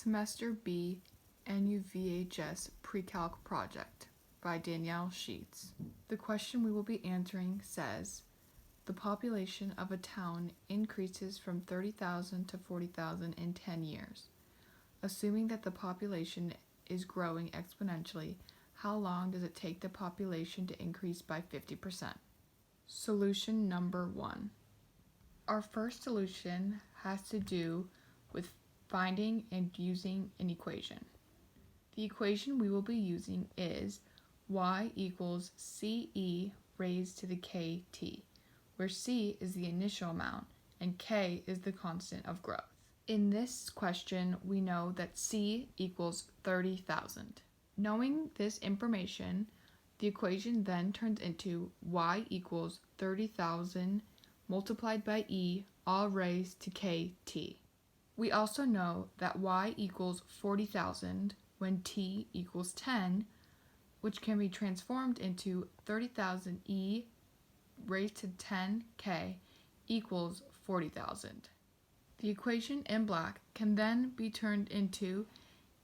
Semester B NUVHS Pre-Calc Project by Danielle Sheets. The question we will be answering says, the population of a town increases from 30,000 to 40,000 in 10 years. Assuming that the population is growing exponentially, how long does it take the population to increase by 50%? Solution number 1. Our first solution has to do with finding and using an equation. The equation we will be using is y equals CE raised to the KT, where C is the initial amount and K is the constant of growth. In this question, we know that C equals 30,000. Knowing this information, the equation then turns into y equals 30,000 multiplied by E all raised to KT. We also know that y equals 40,000 when t equals 10, which can be transformed into 30,000 e raised to 10k equals 40,000. The equation in black can then be turned into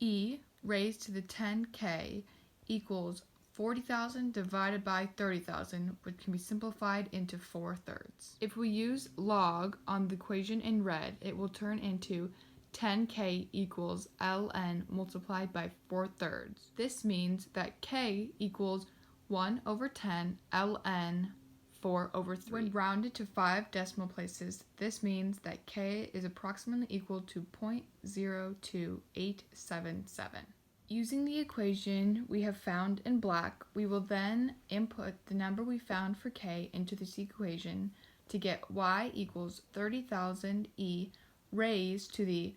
e raised to the 10k equals 40,000 divided by 30,000, which can be simplified into 4/3. If we use log on the equation in red, it will turn into 10k equals ln multiplied by 4/3. This means that k equals 1 over 10 ln 4 over 3. When rounded to 5 decimal places, this means that k is approximately equal to 0.02877. Using the equation we have found in black, we will then input the number we found for k into this equation to get y equals 30,000 e raised to the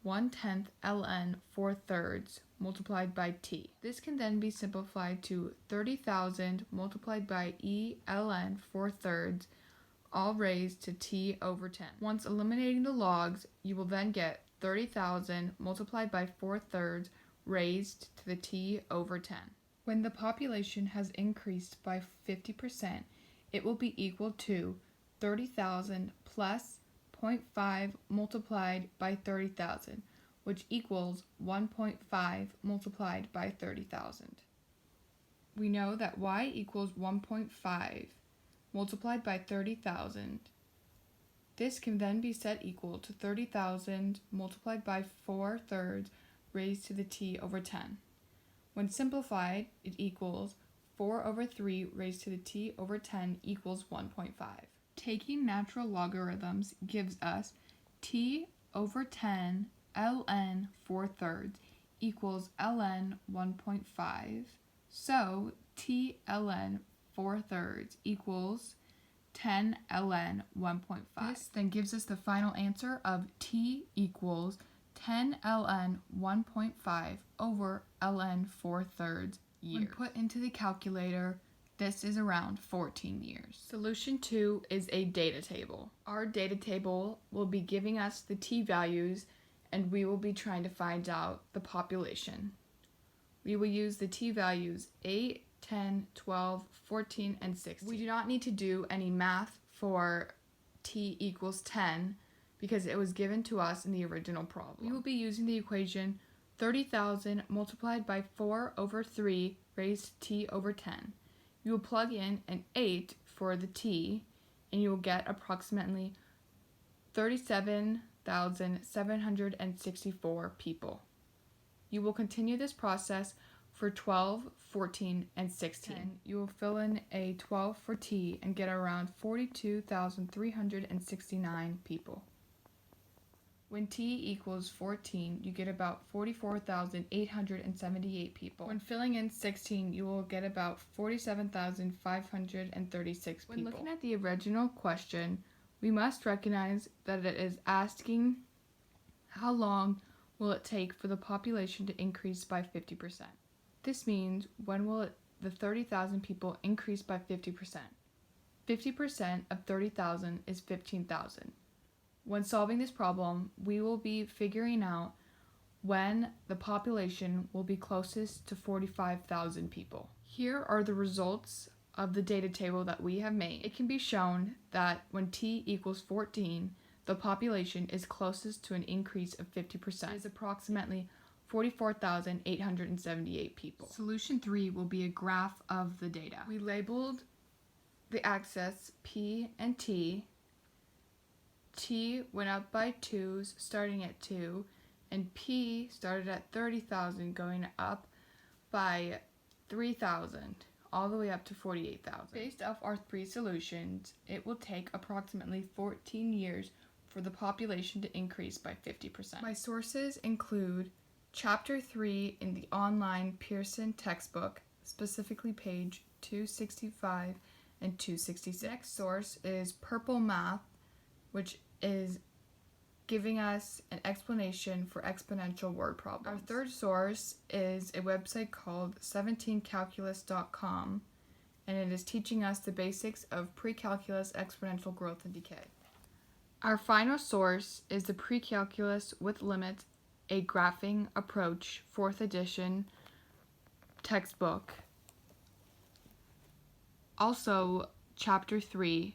1/10 ln 4/3 multiplied by t. This can then be simplified to 30,000 multiplied by e ln 4/3 all raised to t over 10. Once eliminating the logs, you will then get 30,000 multiplied by 4/3 raised to the t over 10. When the population has increased by 50%, it will be equal to 30,000 plus 0.5 multiplied by 30,000, which equals 1.5 multiplied by 30,000. We know that y equals 1.5 multiplied by 30,000. This can then be set equal to 30,000 multiplied by 4/3 raised to the t over 10. When simplified, it equals 4 over 3 raised to the t over 10 equals 1.5. Taking natural logarithms gives us t over 10 ln 4/3 equals ln 1.5. So t ln 4/3 equals 10 ln 1.5. This then gives us the final answer of t equals 10 ln 1.5 over ln 4/3 years. When put into the calculator, this is around 14 years. Solution 2 is a data table. Our data table will be giving us the t values, and we will be trying to find out the population. We will use the t values 8, 10, 12, 14, and 16. We do not need to do any math for t equals 10 because it was given to us in the original problem. We will be using the equation 30,000 multiplied by 4 over 3 raised to t over 10. You will plug in an 8 for the t, and you will get approximately 37,764 people. You will continue this process for 12, 14, and 16. You will fill in a 12 for t and get around 42,369 people. When t equals 14, you get about 44,878 people. When filling in 16, you will get about 47,536 people. When looking at the original question, we must recognize that it is asking how long will it take for the population to increase by 50%. This means when will the 30,000 people increase by 50%? 50% of 30,000 is 15,000. When solving this problem, we will be figuring out when the population will be closest to 45,000 people. Here are the results of the data table that we have made. It can be shown that when t equals 14, the population is closest to an increase of 50%. It is approximately 44,878 people. Solution 3 will be a graph of the data. We labeled the axis P and T. T went up by 2s, starting at 2, and P started at 30,000, going up by 3,000, all the way up to 48,000. Based off our 3 solutions, it will take approximately 14 years for the population to increase by 50%. My sources include Chapter 3 in the online Pearson textbook, specifically page 265 and 266. Next source is Purple Math, which is giving us an explanation for exponential word problems. Our third source is a website called 17calculus.com, and it is teaching us the basics of pre-calculus exponential growth and decay. Our final source is the Pre-Calculus with Limits, a Graphing Approach, 4th edition textbook. Also, Chapter 3